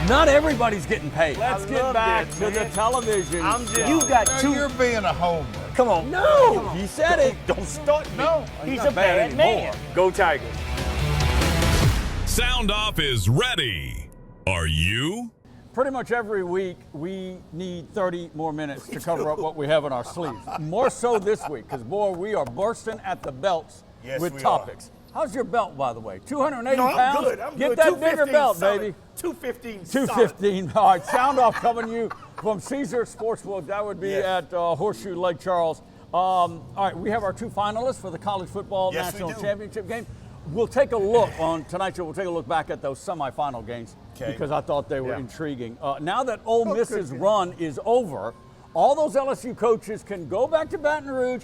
Not everybody's getting paid. Let's get back this, to man. the television. You got Now, two. you're being a homer. Come on. No, he said it. Don't start me. No, he's not a bad bad man. anymore. Go Tigers. SoundOff is ready. Are you? Pretty much every week, we need 30 more minutes to cover up what we have in our sleeves. More so this week, because, boy, we are bursting at the belts with we topics. How's your belt, by the way? 280 No, I'm pounds? good. I'm Get good. that bigger 215 belt, solid. baby. 215 215. All right, sound off coming to you from Caesar Sportsbook. That would be Yes. at Horseshoe Lake Charles. All right, we have our two finalists for the college football Yes, we national do. championship game. We'll take a look on tonight's show. We'll take a look back at those semifinal games because I thought they were intriguing. Now that Ole Miss's run is over, all those LSU coaches can go back to Baton Rouge,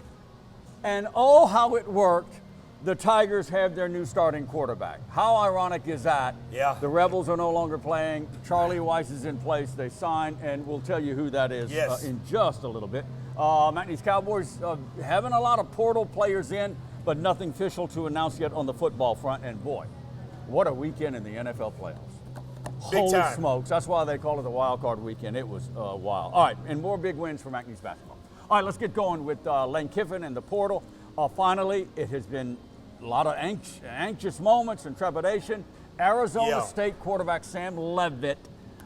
and oh, how it worked. The Tigers have their new starting quarterback. How ironic is that? Yeah. The Rebels are no longer playing. Charlie Weiss is in place. They signed, and we'll tell you who that is Yes. in just a little bit. McNeese Cowboys having a lot of portal players in, but nothing official to announce yet on the football front. And boy, what a weekend in the NFL playoffs. Big Holy time. smokes. That's why they call it the wild card weekend. It was wild. All right, and more big wins for McNeese basketball. All right, let's get going with Lane Kiffin and the portal. Finally, it has been a lot of anxious moments and trepidation. Arizona State quarterback Sam Leavitt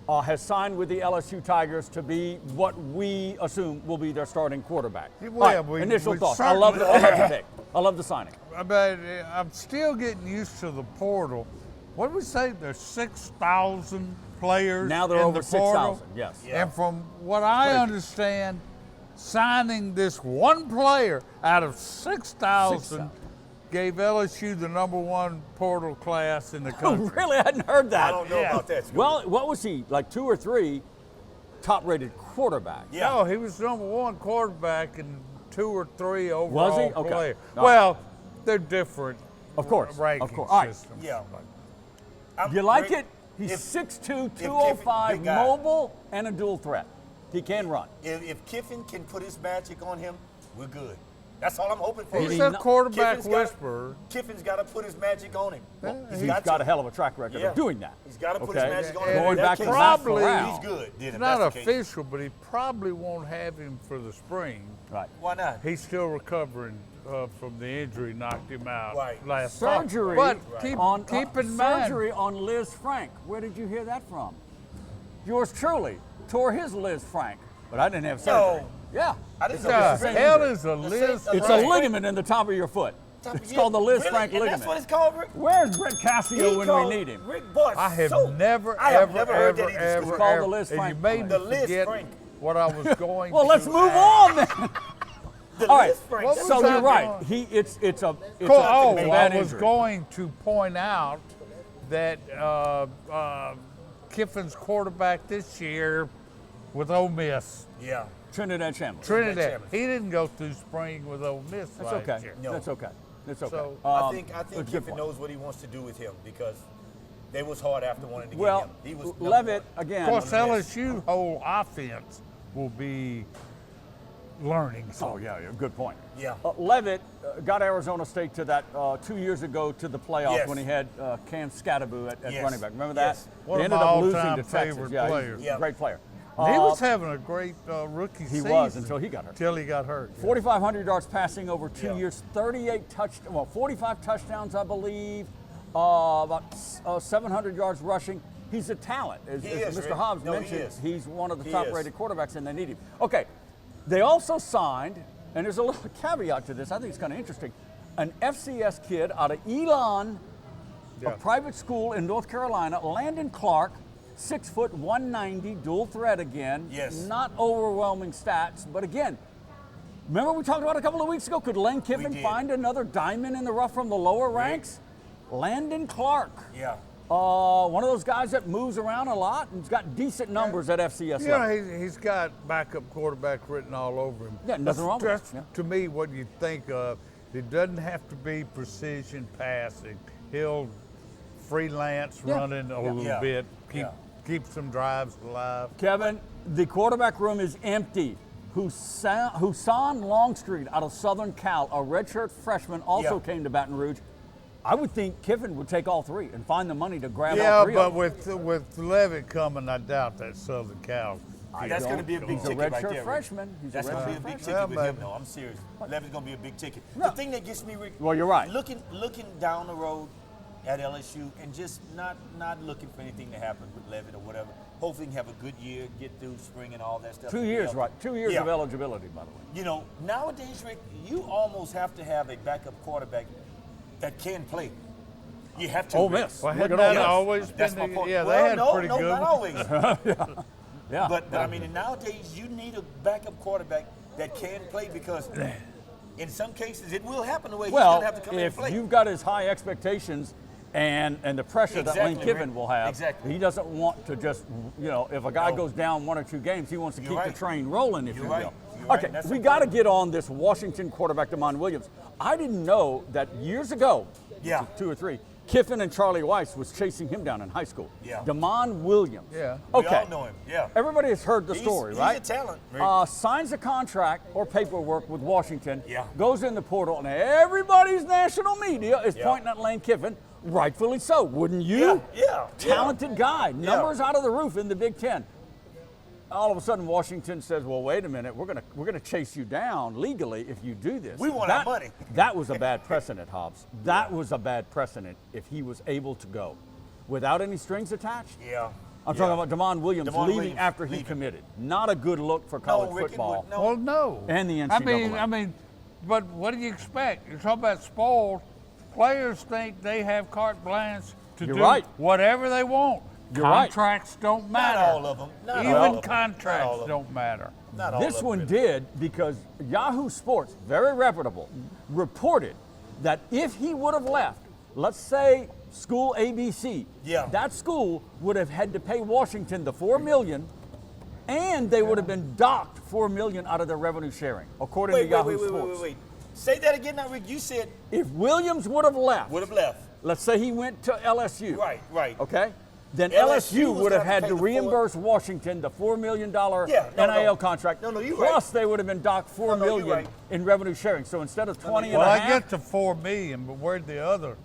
has signed with the LSU Tigers to be what we assume will be their starting quarterback. Well, All right, initial we thoughts. I love the pick. I love the signing. But I'm still getting used to the portal. What did we say? There's 6,000 players Now they're in over the portal? 6,000, yes. And from what I understand, signing this one player out of 6,000 gave LSU the #1 portal class in the country. Really? I hadn't heard that. I don't know about that. Scooby. Well, what was he, like 2 or 3 top-rated quarterbacks? Yeah. No, he was #1 quarterback and 2 or 3 overall Was he? Okay. player. All right. Well, they're different. Of course, ranking of course. All right. systems. Yeah. You like Rick, it? He's if- 6'2", Kiffin- 205, big guy. mobile, and a dual threat. He can run. If Kiffin can put his magic on him, we're good. That's all I'm hoping for. He's He's not- a quarterback Kiffin's gotta- whisperer. Kiffin's got to put his magic on him. He's got a hell of a track record Yeah. of doing that. He's got to put his Okay. magic on And him. Going If back that to case, Matt probably- Corral. he's good. Then It's if not that's the case. official, but he probably won't have him for the spring. Right. Why not? He's still recovering from the injury, knocked him out Right. last fall. Surgery But keep in mind, surgery on Liz Frank. Where did you hear that from? Yours truly tore his Liz Frank, but I didn't have surgery. No. Yeah. I didn't It's know a- this the was an hell injury. is a Liz It's a Frank? ligament in the top of your foot. It's called the Liz Really? Frank And ligament. that's what it's called, Rick? Where's Brett Cassio when we need him? Rick Boy, I have so, never, I have ever, never heard ever, that either. ever, It's called the ever- Liz and Frank you made me The Liz forget Frank. what I was going Well, to let's move ask. on then. The All right. Liz Frank. What That's So was you're I right. doing? It's a Oh, bad I was injury. going to point out that Kiffin's quarterback this year with Ole Miss, Yeah. Trinidad Shambles. Trinidad. Chambers. He didn't go through spring with Ole Miss That's last okay. year. No. That's okay. That's okay. So, I Um, think that's a good Kiffin point. knows what he wants to do with him because they was hard after wanting to Well, get him. He was number Leavitt, one. again. Of course, One of the LSU whole offense will be learning. Oh, yeah, good point. Yeah. Leavitt got Arizona State to that 2 years ago to the playoffs Yes. when he had Cam Scatteroo at Yes. running back. Remember that? Yes. One They of ended my up losing all-time to Texas. favorite Yeah, players. he's a great player. He was having a great rookie He season. was until he got hurt. Till he got hurt. 4,500 yards passing over 2 Yeah. years, 45 touchdowns, I believe, about 700 yards rushing. He's a talent. As He is, Mr. Rick. Hobbs No, he mentioned, is. he's one of the He top-rated is. quarterbacks, and they need him. Okay, they also signed, and there's a little caveat to this, I think it's kind of interesting, an FCS kid out of Elon, a private school in North Carolina, Landon Clark, 6 foot 190, dual threat again. Yes. Not overwhelming stats, but again, remember we talked about a couple of weeks ago, could Lane Kiffin did. find another diamond in the rough from the lower ranks? Landon Clark. Yeah. One of those guys that moves around a lot and has got decent numbers at FCS You know, level. he's got backup quarterback written all over him. Yeah, nothing wrong with That's, it. Yeah. to me, what you think of. It doesn't have to be precision passing. He'll freelance Yeah. running a little Yeah. bit, Yeah. keep some drives alive. Kevin, the quarterback room is empty. Husan Longstreet out of Southern Cal, a redshirt freshman, also Yeah. came to Baton Rouge. I would think Kiffin would take all three and find the money to grab all Yeah, three but of them. with Levitt coming, I doubt that Southern Cal. That's going to be a big He's a ticket right redshirt there. Rick. freshman. That's going to be a big ticket Yeah, with but- him, though. I'm serious. Levin's going to be a big ticket. No. The thing that gets me, Rick. Well, you're right. Looking down the road at LSU and just not looking for anything to happen with Levin or whatever. Hopefully, he can have a good year, get through spring and all that stuff. 2 years, right? 2 years Yeah. of eligibility, by the way. You know, nowadays, Rick, you almost have to have a backup quarterback that can play. You have to. Ole Rick. Miss. Well, Look hadn't at Ole that Miss. always That's been? my point. Yeah, well, they had no, pretty no, good. not always. Yeah. But I mean, nowadays you need a backup quarterback that can play because in some cases it will happen the way he's Well, going to have to come in and if play. you've got as high expectations and the pressure that Lane Exactly, Kiffin Rick. will have, Exactly. he doesn't want to just, if a guy No. goes down 1 or 2 games, he wants to You're keep right. the train rolling, if You're you right. will. You're right. Okay, That's we got to important. get on this Washington quarterback, Damon Williams. I didn't know that years ago, Yeah. 2 or 3, Kiffin and Charlie Weiss was chasing him down in high school. Yeah. Damon Williams. Yeah. We Okay. all know him. Yeah. Everybody has heard the story, he's right? a talent, Rick. Signs a contract or paperwork with Washington, Yeah. goes in the portal, and everybody's national media is Yeah. pointing at Lane Kiffin, rightfully so, wouldn't you? Yeah. Talented guy, numbers out of the roof in the Big Ten. All of a sudden, Washington says, "Well, wait a minute, we're gonna chase you down legally if you do this." We want our money. That was a bad precedent, Hobbs. That was a bad precedent if he was able to go without any strings attached. Yeah. I'm talking about Damon Williams Damon leaving Williams after he leaving. committed. Not a good look for college Rick, it football would- no. Well, no. and the NCAA. I mean, but what do you expect? You're talking about spoiled. Players think they have carte blanche to You're do right. whatever they want. You're right. Contracts don't Not matter. all of them. Not all of Even them. Not all contracts of them. don't matter. Not all This of them, one really. did because Yahoo Sports, very reputable, reported that if he would have left, let's say school ABC, Yeah. that school would have had to pay Washington the $4 million, and they would have been docked $4 million out of their revenue sharing, according to Yahoo Sports. Wait. Say that again now, Rick. You said If Williams would have left, would have left. let's say he went to LSU, Right. okay? Then LSU LSU was would have gonna had pay to the four- reimburse Washington the $4 million Yeah, no, NIL no. contract. No, you're plus they would have been docked $4 No, you're million right. in revenue sharing. So instead of 20 you're and Well, a I half, get the $4 million, but where'd the other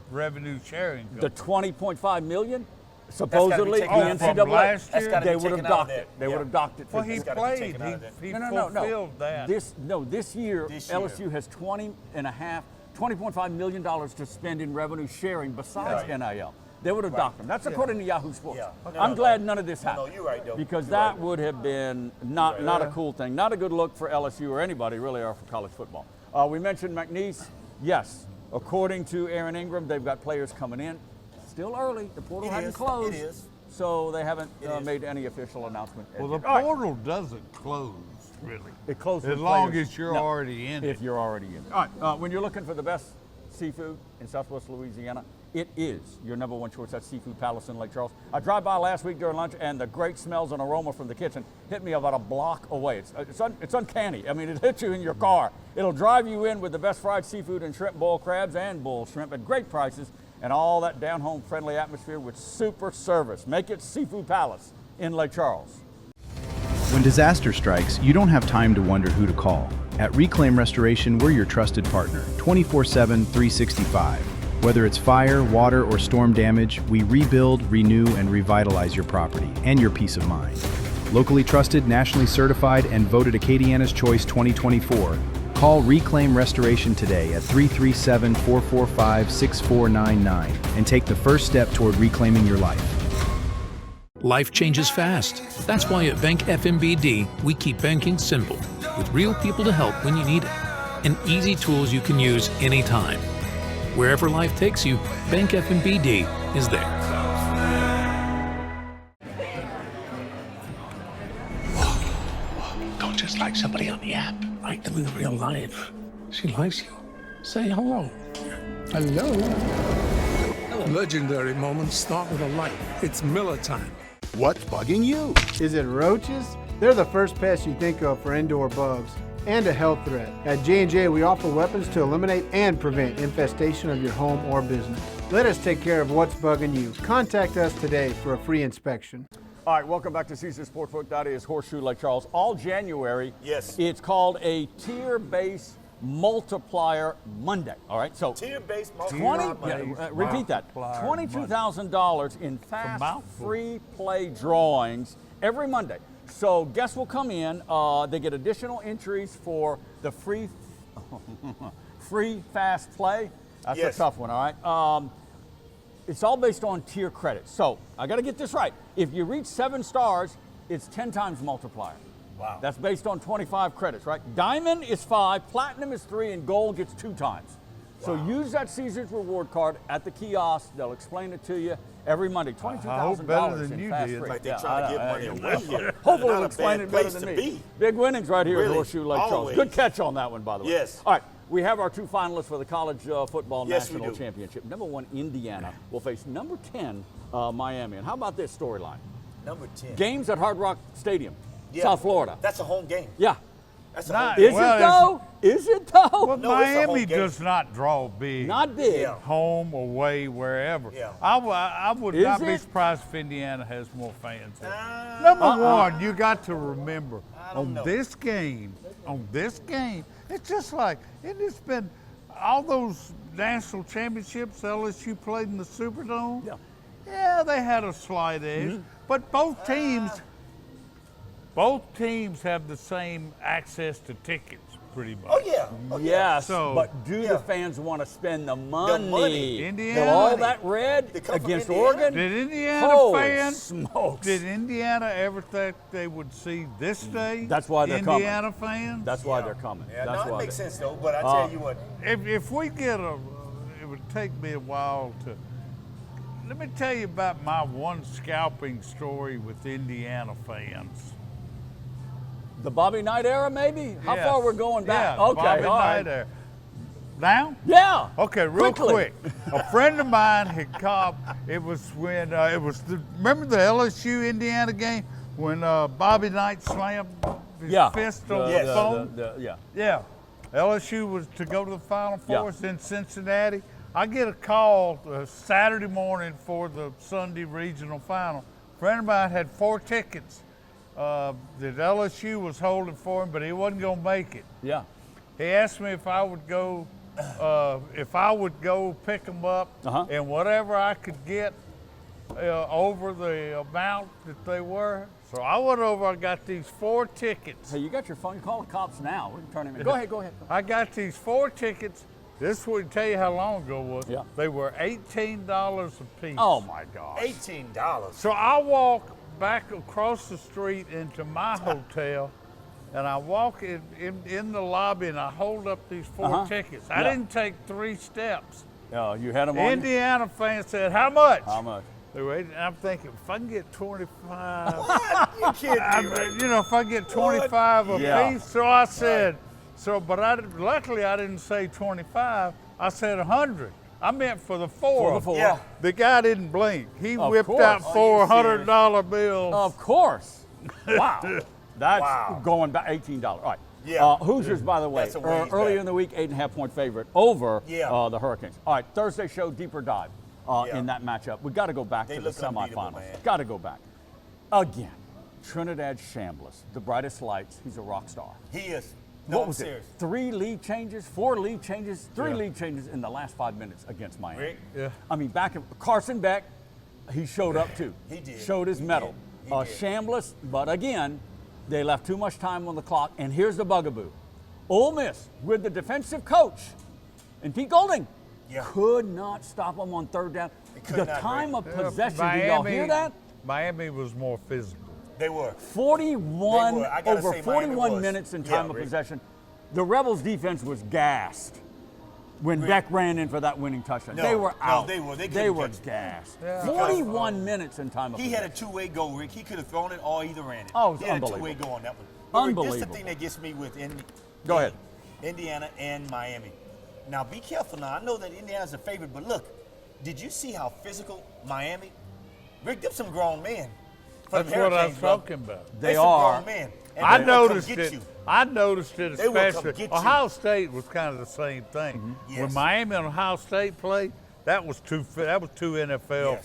revenue sharing go? the 20.5 million, supposedly the taken out from NCAA, last That's year? gotta they be would have taken out of docked that. it. They Yeah. would have docked it. Well, for he It's gotta be played. taken out of that. He no. fulfilled that. This year, This year. LSU has $20.5 million to spend in revenue sharing besides Right. NIL. They would have docked them. That's according to Yahoo Sports. Yeah. I'm glad none of this No, happened. you're right, though. Because You're that right. would have been not a cool thing. Not a good look for LSU or anybody really, or for college football. We mentioned McNeese. Yes, according to Aaron Ingram, they've got players coming in. Still early. The portal It hasn't is. closed. It is. So they haven't It is. made any official announcement. Well, the All right. portal doesn't close, really. It closes As long players. as you're No, already in If it. you're already in. All right. When you're looking for the best seafood in Southwest Louisiana, it is your number one choice. That's Seafood Palace in Lake Charles. I drive by last week during lunch, and the great smells and aroma from the kitchen hit me about a block away. It's uncanny. I mean, it hits you in your car. It'll drive you in with the best fried seafood and shrimp, boiled crabs and bull shrimp at great prices, and all that down-home friendly atmosphere with super service. Make it Seafood Palace in Lake Charles. When disaster strikes, you don't have time to wonder who to call. At Reclaim Restoration, we're your trusted partner, 24/7, 365. Whether it's fire, water, or storm damage, we rebuild, renew, and revitalize your property and your peace of mind. Locally trusted, nationally certified, and voted Acadiana's Choice 2024. Call Reclaim Restoration today at 337-445-6499 and take the first step toward reclaiming your life. Life changes fast. That's why at Bank FMBD, we keep banking simple, with real people to help when you need it, and easy tools you can use anytime. Wherever life takes you, Bank FMBD is there. Don't just like somebody on the app. Like them in real life. She likes you. Say hello. Hello. Legendary moments start with a light. It's Miller time. What's bugging you? Is it roaches? They're the first pests you think of for indoor bugs and a health threat. At J&J, we offer weapons to eliminate and prevent infestation of your home or business. Let us take care of what's bugging you. Contact us today for a free inspection. All right, welcome back to Caesars Sportsbook. That is Horseshoe Lake Charles. All January, Yes. it's called a tier-based Multiplier Monday. All right, so Tier-based 20. multiplier. Repeat that. Multiplier $22,000 in fast free play drawings every Monday. So guests will come in. They get additional entries for the free fast play. That's Yes. a tough one. All right. It's all based on tier credit. So I got to get this right. If you reach 7 stars, it's 10 times multiplier. Wow. That's based on 25 credits, right? Diamond is 5, platinum is 3, and gold gets 2 times. So use that Caesars reward card at the kiosk. They'll explain it to you every Monday. $22,000 in fast free. Like they're trying to give money away here. Hopefully Not they'll a explain bad it better place than to me. be. Big winnings right here at Really? Horseshoe Lake Charles. Always. Good catch on that one, by the way. Yes. All right, we have our 2 finalists for the college football Yes, we national do. championship. Number 1, Indiana will face number 10, Miami. And how about this storyline? Number 10. Games at Hard Rock Stadium, Yeah. South Florida. That's a home game. Yeah. That's a Not- home Is game. Well, it though? Is it though? Well, No, it's a home Miami game. does not draw big. Not big. Yeah. Home, away, wherever. Yeah. I would Is not be it? surprised if Indiana has more fans there. Number one, you got to remember don't on know. this game, it's just like it's been all those national championships LSU played in the Superdome. Yeah. Yeah, they had a slight edge, but both teams have the same access to tickets, pretty much. Oh, yeah. Oh, yeah. Yes, So- but do Yeah. the fans want to spend the money? money. Indiana. With all that red They come from against Indiana. Oregon? Did Indiana Holy fans? smokes. Did Indiana ever think they would see this day? That's why they're coming. Indiana fans. That's why they're coming. Yeah, That's no, it why makes they- sense, though. But I tell you what, If we get it would take me a while to. Let me tell you about my one scalping story with Indiana fans. The Bobby Knight era, maybe? How Yes. far we're going back? Yeah, okay, Bobby all right. Knight era. Now? Yeah. Okay, real Quickly. quick. A friend of mine had called. It was when remember the LSU Indiana game when Bobby Knight slammed his Yeah. fist on Yes. the phone. Yeah. Yeah, LSU was to go to the Final Four. Yeah. It's in Cincinnati. I get a call Saturday morning for the Sunday regional final. A friend of mine had 4 tickets that LSU was holding for him, but he wasn't going to make it. Yeah. He asked me if I would go pick them up and whatever I could get over the amount that they were. So I went over. I got these 4 tickets. Hey, you got your phone. Call the cops now. We can turn him in. Go ahead. I got these 4 tickets. This would tell you how long ago it was. Yeah. They were $18 a piece. Oh, my gosh. $18. So I walk back across the street into my hotel, and I walk in the lobby, and I hold up these 4 tickets. I Yeah. didn't take 3 steps. You had them on you? Indiana fans said, "How much?" How much? They were, and I'm thinking, if I can get 25, You can't do it. if I get 25 a Yeah. piece. So I said, luckily I didn't say 25. I said 100. I meant for the 4. For the 4. Yeah. The guy didn't blink. He Of whipped course. out Are 4 you serious? $100 bills. Of course. Wow. That's Wow. going back $18. All right. Yeah. Hoosiers, by the way, That's a ways earlier back. in the week, 8.5-point favorite over Yeah. the Hurricanes. All right, Thursday show, deeper dive Yeah. in that matchup. We got to go back They to the look unbeatable, semifinals. man. Got to go back. Again, Trinidad Chambliss, the brightest lights. He's a rock star. He is. No, What I'm was serious. it? 3 lead changes, 4 lead changes, 3 lead changes in the last 5 minutes against Miami. Rick? Yeah. I mean, Carson Beck, he showed up too. He did. Showed his He mettle. did. He did. Chambliss, but again, they left too much time on the clock. And here's the bugaboo. Ole Miss, with the defensive coach, and Pete Golding, Yeah. could not stop them on 3rd down. could The not, time Rick. of possession, did y'all hear that? Miami was more physical. They were. 41, They were. I gotta over say Miami 41 was. minutes in Yeah, time of Rick. possession. The Rebels defense was gassed when Rick. Beck ran in for that winning touchdown. No, they were no, out. they were. They They couldn't were catch it. gassed. Yeah. 41 minutes in time of He possession. had a two-way goal, Rick. He could have thrown it or either ran it. Oh, it was he had unbelievable. a two-way goal on that one. But Rick, this is the Unbelievable. thing that gets me with Go ahead. Indiana and Miami. Now, be careful now. I know that Indiana's a favorite, but look, did you see how physical Miami? Rick, them some grown men. for That's them what I'm Hurricanes, bro. talking about. They some are. grown men. And I they will come noticed get it. you. I noticed it They will come especially. get you. Ohio State was kind of the same thing. Mm-hmm. Yes. When Miami and Ohio State played, that was two NFL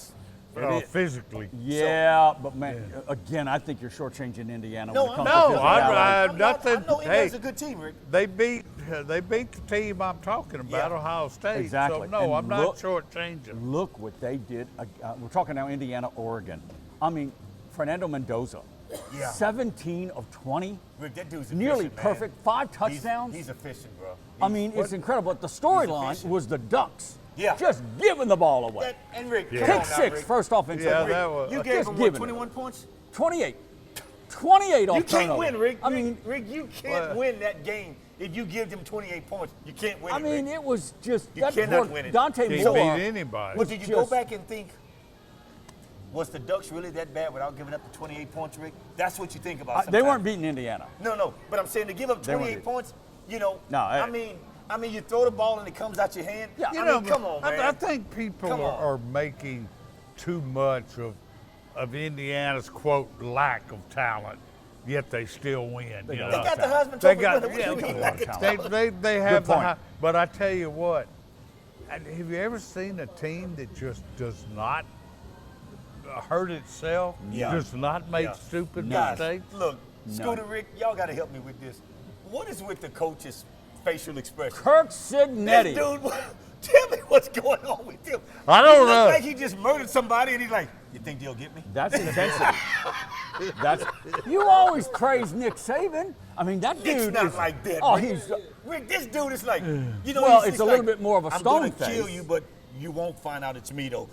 Yes. physically. Yeah, but man, again, I think you're shortchanging Indiana No, when it comes No, to physicality. I- I'm not- nothing- I know Indiana's hey. a good team, Rick. They beat they beat the team I'm talking about, Yeah. Ohio State. Exactly. So no, And I'm not look- shortchanging. Look what they did. We're talking now Indiana, Oregon. I mean, Fernando Mendoza, Yeah. 17 of 20, Rick, that dude's nearly efficient, man. perfect, 5 touchdowns. He's efficient, bro. I mean, it's incredible. The storyline efficient. was the Ducks Yeah. just giving the ball away. And Rick, come Kick on now, 6, Rick. first offensive. Yeah, rate. that was. You gave Just him giving what, it. 21 points? 28. 28 off You can't turnover. win, Rick. I mean, Rick, you can't win that game if you give them 28 points. You can't win. I mean, Rick. it was just You cannot win it. Dante Can't Moore. beat anybody. But did you go just- back and think, was the Ducks really that bad without giving up the 28 points, Rick? That's what you think about. They sometimes. weren't beating Indiana. No, but I'm saying to give up They weren't 28 beating. points, you know. No, I mean, you throw the ball and it comes out your hand. Yeah. I mean, come on, man. I think people Come on. are making too much of Indiana's quote lack of talent, yet they still win. They you got know? They got the Heisman They Trophy got, winner. What do you mean, a lot lack of of talent. talent? they have the point. high, but I tell you what, have you ever seen a team that just does not hurt itself, Yeah. does not make Yeah. stupid Guys, mistakes? look, Scooter, Rick, y'all got to help me with this. What is with the coach's facial expression? Kirk This Signetti. dude, tell me what's going on with him. I don't He looks know. like he just murdered somebody, and he's like, "You think they'll get me?" That's intensity. That's you always praise Nick Saban. I mean, that Nick's dude not is like that. Oh, Rick. he's Rick, this dude is like, you know, Well, he's it's like, a little bit more of a I'm stone gonna kill face. you, but you won't find out it's me though.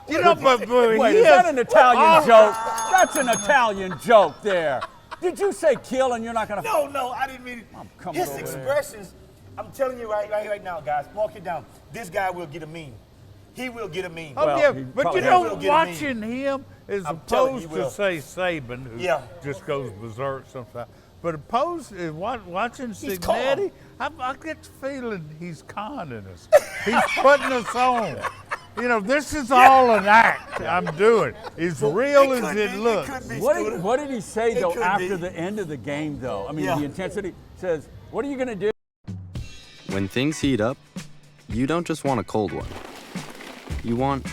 You know, but Wait, is that an Italian joke? That's an Italian joke there. Did you say kill and you're not gonna? No, I didn't mean it. coming His over there. expressions, I'm telling you right now, guys, mark it down. This guy will get a meme. He will get a meme. Oh, Well, yeah, he but probably you know, will get a watching him as I'm telling you, opposed he will. to say Saban, who Yeah. just goes berserk sometimes, but opposed watching He's Signetti, I get the feeling he's conning us. He's putting us on. You know, this is all an act I'm doing. As real as it looks. What did he say It though could after be. the end of the game though? I mean, Yeah. the intensity says, "What are you gonna do?" When things heat up, you don't just want a cold one. You want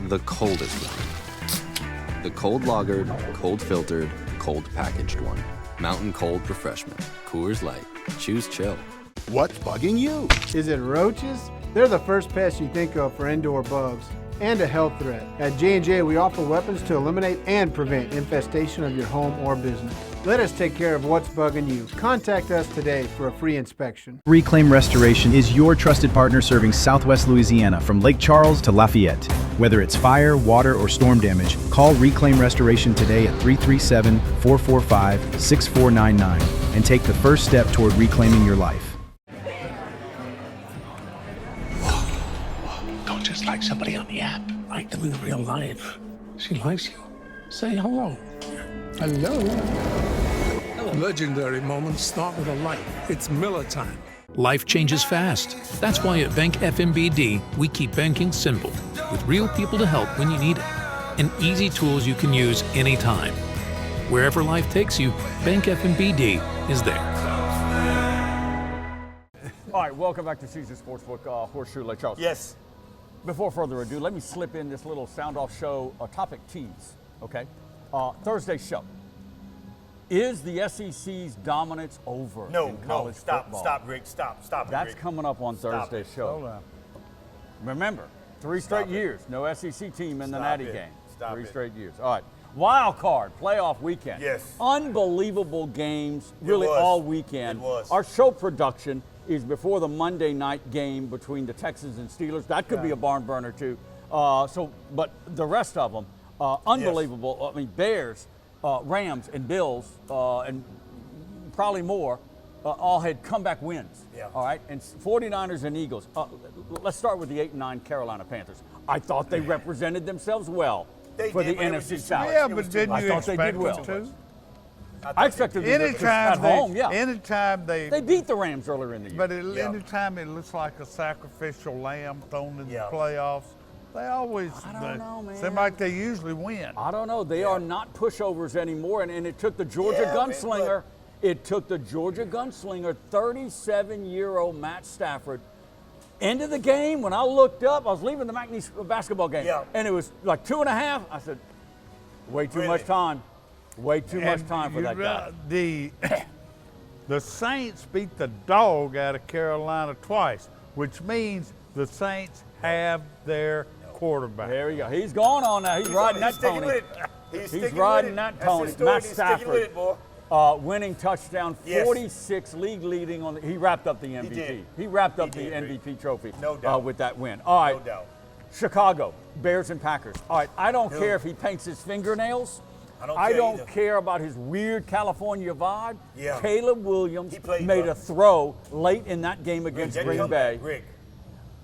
the coldest one. The cold lagered, cold filtered, cold packaged one. Mountain Cold Refreshment. Coors Light. Choose chill. What's bugging you? Is it roaches? They're the first pest you think of for indoor bugs and a health threat. At J&J, we offer weapons to eliminate and prevent infestation of your home or business. Let us take care of what's bugging you. Contact us today for a free inspection. Reclaim Restoration is your trusted partner serving Southwest Louisiana from Lake Charles to Lafayette. Whether it's fire, water, or storm damage, call Reclaim Restoration today at 337-445-6499 and take the first step toward reclaiming your life. Don't just like somebody on the app. Like them in real life. She likes you. Say hello. Hello. Legendary moments start with a light. It's Miller time. Life changes fast. That's why at Bank FMBD, we keep banking simple, with real people to help when you need it, and easy tools you can use anytime. Wherever life takes you, Bank FMBD is there. All right, welcome back to Caesar Sportsbook, Horseshoe Lake Charles. Yes. Before further ado, let me slip in this little SoundOff show topic tease, okay? Thursday's show. Is the SEC's dominance over in college football? Stop, Rick, stop it, That's Rick. coming up on Stop Thursday's it. show. Hold on. Remember, 3 straight Stop it. years, no SEC team in the Stop Natty it. game. Stop 3 it. straight years. All right. Wild card, playoff weekend. Yes. Unbelievable games, really was. all weekend. It was. Our show production is before the Monday night game between the Texans and Steelers. That could be a barn burner too. But the rest of them, unbelievable. I mean, Bears, Rams, and Bills, and probably more, all had comeback wins. Yeah. All right, and 49ers and Eagles. Let's start with the 8-9 Carolina Panthers. I thought they represented themselves well They for did, the but it was NFC just- South. Yeah, It was but too didn't much. you I thought they expect did well. them to? I expected them to at home. Yeah, Anytime they beat the Rams earlier in the year. But Yeah. anytime it looks like a sacrificial lamb thrown in Yeah. the playoffs, they always don't know, man. seem like they usually win. I don't know. They are not pushovers anymore, and it took the Georgia Yeah, man, gunslinger. It took the Georgia gunslinger, 37-year-old Matt Stafford. End of the game, when I looked up, I was leaving the McNeese basketball game, Yeah. and it was like 2.5. I said, way too Really? much time. Way too much time for that guy. The Saints beat the dog out of Carolina twice, which means the Saints have their quarterback. There we go. He's going on now. He's riding that sticking pony. with it. He's riding that pony. Matt Stafford, winning touchdown, Yes. 46 league leading on. He wrapped up the MVP. He wrapped up the MVP trophy. No doubt. With that win. All right. No doubt. Chicago, Bears and Packers. All right. I don't care if he paints his fingernails. I don't either. care about his weird California vibe. Yeah. Caleb Williams He played made well. a throw late in that game against Green Bay. Rick,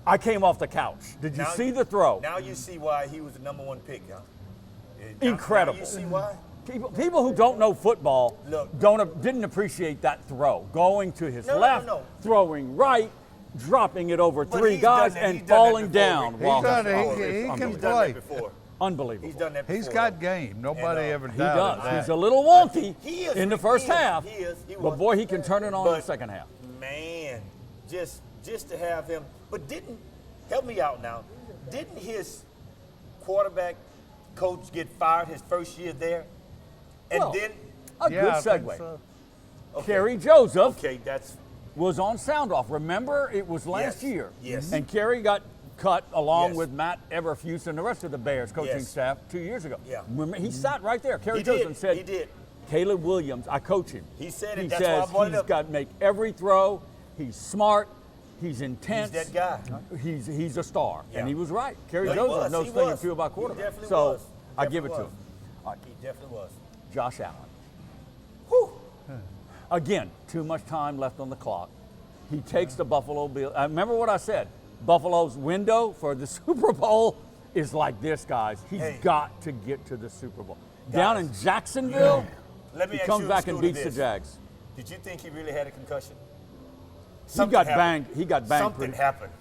I came off the couch. Did you see the throw? Now you see why he was the #1 pick, huh? Incredible. Now you see why? People who don't know football Look. didn't appreciate that throw. Going to his No, no, left, no. throwing right, dropping it over But three he's done guys, that- and he's done that falling before, down. Rick. while He's done he's it. falling. He It's can He's unbelievable. done play. that before. Unbelievable. He's done that before. He's got game. Nobody And, ever He doubted does. that. He's a little wonky He is. in the first He is. half, He is. He but was. boy, he can turn it on in the But, second half. Man, just to have him. But help me out now. Didn't his quarterback coach get fired his first year there? And Well, then A Yeah, good I think segue. so. Kerry Joseph okay, that's was on SoundOff. Remember, it was last Yes. year. Yes. And Kerry got cut along Yes. with Matt Eberflus and the rest of the Bears coaching Yes. staff 2 years ago. Yeah. Remember, he sat right there. Kerry he Joseph did. said, He did. Caleb Williams, I coach him. He said it. He That's why I says brought it he's up. got to make every throw. He's smart. He's intense. He's that guy. He's a star. Yeah. And he was right. Kerry No, he Joseph was. knows He a thing or was. two about He quarterbacks. definitely So was. I give it to Definitely him. He definitely was. Josh Allen. Whew. Again, too much time left on the clock. He takes the Buffalo Bills. Remember what I said. Buffalo's window for the Super Bowl is like this, guys. He's Hey. got to get to the Super Bowl. Down in Guys. Jacksonville, Let me he ask comes you, back and Scooter, beats the this. Jags. Did you think he really had a concussion? He got happened. banged. He got banged Something pretty. happened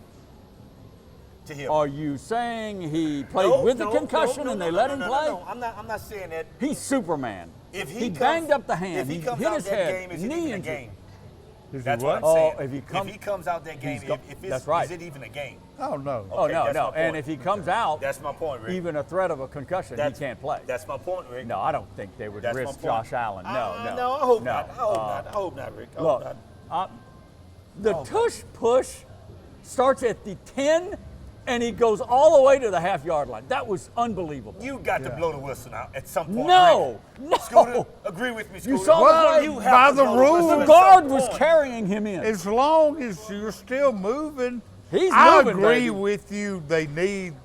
to him. Are you saying he played No, with no, the concussion no, and no, they no, let no, him no, play? No, I'm not saying that. He's Superman. If he he comes- banged up the hand. If he comes hit out his that head. game, is it knee even a injury. game? Is That's he what I'm what? saying. if he comes- out that game, go- if it's, that's right. is it even a game? Oh, no. Oh, Okay, no, that's no. my point. And if he comes out, That's my point, Rick. even a threat of a concussion, he can't play. That's my point, Rick. No, I don't think they would That's my risk point. Josh Allen. No, no. No, I hope no. not. I hope not. I hope not, Rick. I Look, hope not. the tush push starts at the 10, and he goes all the way to the half-yard line. That was unbelievable. You got to blow the whistle now at some point. No, Rick. no. Scooter, agree with me, Scooter. You saw Well, the play. You have by to the blow the rules, whistle The at guard some was point. carrying him in. As long as you're still moving, He's I moving, agree baby. with you. They need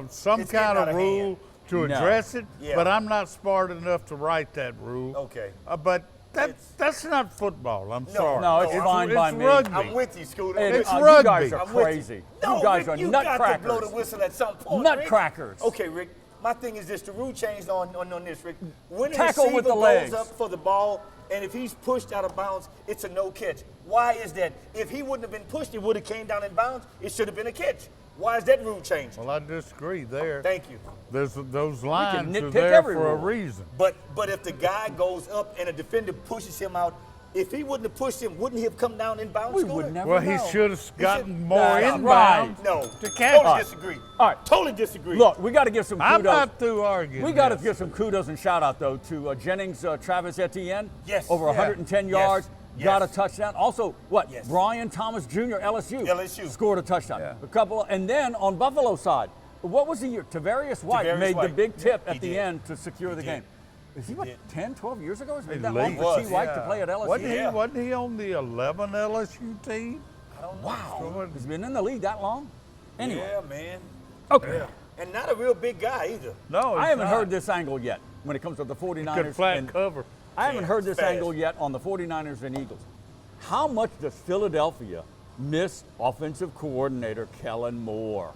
some It's kind getting of out of rule hand. to No. address it, Yeah. but I'm not smart enough to write that rule. Okay. But that's not football. I'm sorry. No, it's fine by it's me. rugby. I'm with you, Scooter. And, It's you rugby. guys are I'm with crazy. No, You guys Rick, are you got to blow the nutcrackers. whistle at some point. Nutcrackers. Rick. Okay, Rick. My thing is this: the rule changed on this, Rick. When the Tackle receiver with the goes legs. up for the ball, and if he's pushed out of bounds, it's a no catch. Why is that? If he wouldn't have been pushed, it would have came down in bounds. It should have been a catch. Why is that rule changed? Well, I disagree there. Thank you. Those lines are nitpick there every for a rule. reason. But if the guy goes up and a defender pushes him out, if he wouldn't have pushed him, wouldn't he have come down in bounds? We Scooter? would never Well, know. he should have gotten should- more That's inbound. right. No, To catch. totally All right. disagree. All right. Totally disagree. Look, we got to give some kudos. I'm not through arguing. We got to this. give some kudos and shout out though to Jennings, Travis Etienne. Yes. Over Yeah. 110 Yes. yards, Yes. got a touchdown. Also, what? Yes. Brian Thomas Jr. LSU. scored a touchdown. Yeah. A couple, and then on Buffalo side, what was he? Tavarius White Tavarius made the White. big tip He at the did. end to secure the did. game. Is he what? did. 10, 12 years ago? It's been At that long least. for T. Was, White to play at LSU. Yeah. Wasn't he on the 11 LSU team? Wow, he's been in the league that long. Anyway, Yeah, man. okay. And not a real big guy either. No, I haven't it's not. heard this angle yet when it comes to the 49ers. Good flat and- cover. I haven't heard this fast. angle yet on the 49ers and Eagles. How much does Philadelphia miss offensive coordinator Kellen Moore?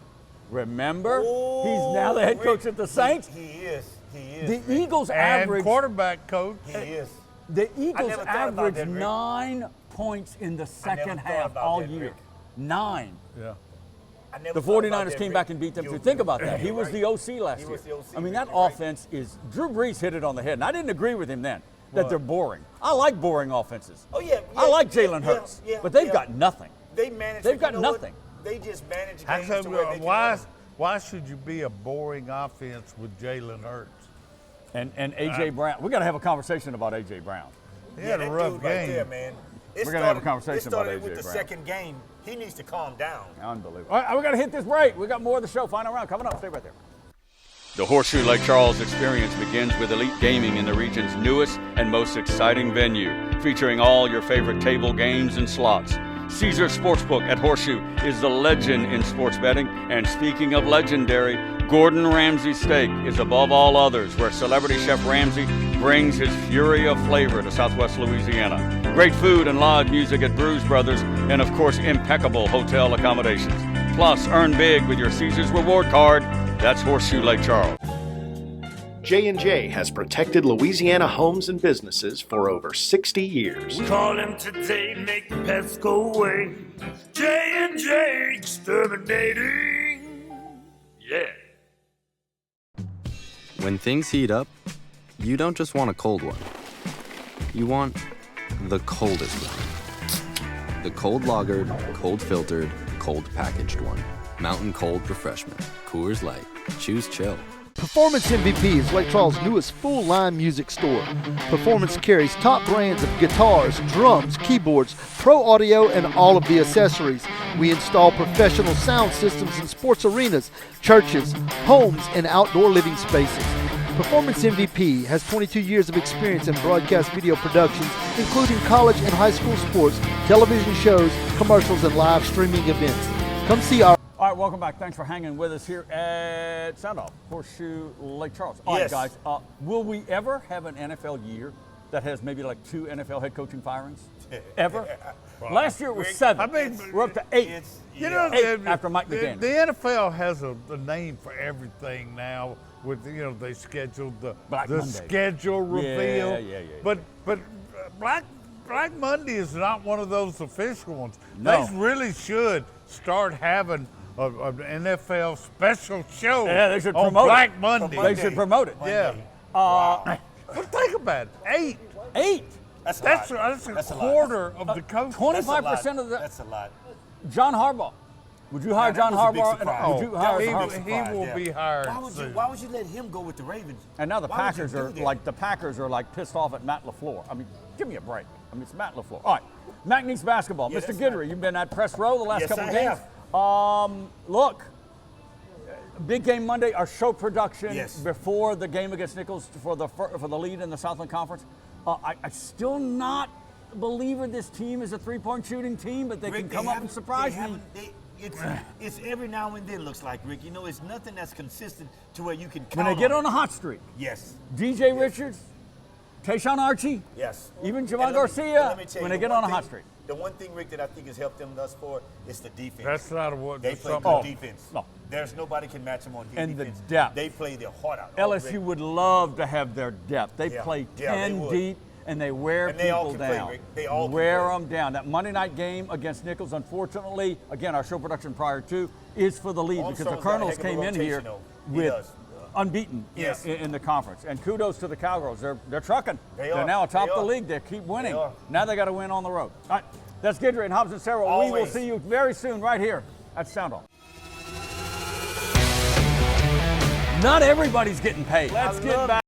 Remember? He's now the head coach at the Saints. He is. He is. The Eagles And average quarterback coach. He is. the Eagles never thought about average that, Rick. 9 points in the second thought half about all that, year. Rick. 9. Yeah. I never The thought about 49ers that, came Rick. back and beat them. You're- So think about that. He you're was right. the OC last He year. was the OC, I mean, Rick. that You're right. offense is Drew Brees hit it on the head, and I didn't agree with him then that they're boring. I like boring offenses. Oh, yeah. I like yeah, Jalen yeah, Hurts, yeah, but they've yeah. got nothing. They manage. They've you got know what? nothing. They just manage How games come, to where they can why, win. why should you be a boring offense with Jalen Hurts? And A.J. Brown. We got to have a conversation about A.J. Brown. He had a that rough dude game. right there, man. It We're going to have a started- conversation it started about A.J. with the Brown. second game. He needs to calm down. Unbelievable. All right, we got to hit this break. We got more of the show. Final round coming up. Stay right there. The Horseshoe Lake Charles experience begins with elite gaming in the region's newest and most exciting venue, featuring all your favorite table games and slots. Caesars Sportsbook at Horseshoe is the legend in sports betting, and speaking of legendary, Gordon Ramsay's steak is above all others, where celebrity chef Ramsay brings his fury of flavor to Southwest Louisiana. Great food and live music at Brews Brothers, and of course impeccable hotel accommodations. Plus, earn big with your Caesars reward card. That's Horseshoe Lake Charles. J&J has protected Louisiana homes and businesses for over 60 years. Call him today, make the pests go away. J&J Exterminating. Yeah. When things heat up, you don't just want a cold one. You want the coldest one. The cold lagered, cold filtered, cold packaged one. Mountain Cold Refreshment. Coors Light. Choose chill. Performance MVP is Lake Charles' newest full-line music store. Performance carries top brands of guitars, drums, keyboards, pro audio, and all of the accessories. We install professional sound systems in sports arenas, churches, homes, and outdoor living spaces. Performance MVP has 22 years of experience in broadcast video productions, including college and high school sports, television shows, commercials, and live streaming events. Come see our... All right, welcome back. Thanks for hanging with us here at SoundOff, Horseshoe Lake Charles. All Yes. right, guys, will we ever have an NFL year that has maybe like 2 NFL head coaching firings? Ever? Last year it was 7. I mean, we're up to 8. You know, 8 after Mike the McDaniel. NFL has a name for everything now. With they scheduled the Monday. schedule reveal. Yeah. But Black Monday is not one of those official ones. No. They really should start having an NFL special show. Yeah, they should on promote Black it. Monday. They should promote it. Yeah. But think about it. 8. That's That's a lot. a quarter of the coaches. 25% of the. That's a lot. John Harbaugh. Would you hire John That was a big Harbaugh? surprise. Would you hire he, Harbaugh? he will be hired Why would, soon. why would you let him go with the Ravens? And now the Why would you Packers do are that? pissed off at Matt LaFleur. I mean, give me a break. I mean, it's Matt LaFleur. All right, McNeese basketball. Yeah, Mr. that's Guidry, right. you've been at press row the last Yes, couple I of games. Look, big game Monday. Our show production Yes. before the game against Nichols for the lead in the Southland Conference. I still not a believer this team is a 3-point shooting team, but they Rick, can come up and haven't- surprise they me. haven't- It's every now and then looks like, Rick. You know, it's nothing that's consistent to where you can count When they get on on a hot streak, Yes. DJ Richards, Tayshaun Archie, Yes. even And Javon let me- Garcia, let me tell you, when they the get one on a thing- hot streak. The one thing, Rick, that I think has helped them thus far is the defense. That's not what They play something- good defense. No. There's nobody can match them on And the defense. depth. They play their heart out. LSU Rick. would love to have their depth. They Yeah. play Yeah, they 10 would. deep, and they wear And they all people can play, down. Rick. They all can wear play. them down. That Monday night game against Nichols, unfortunately, again, our show production prior to, is for the lead because the Armstrong's got a Colonels heck of a came in here rotation, though. He with does. unbeaten Yes. in the conference. And kudos to the Cowgirls. They're trucking. They They're are. now atop They the are. league. They keep winning. They are. Now they got to win on the road. All right, that's Guidry and Hobbs and Sarah. We will Always. see you very soon right here at SoundOff. Not everybody's getting paid. Let's get back.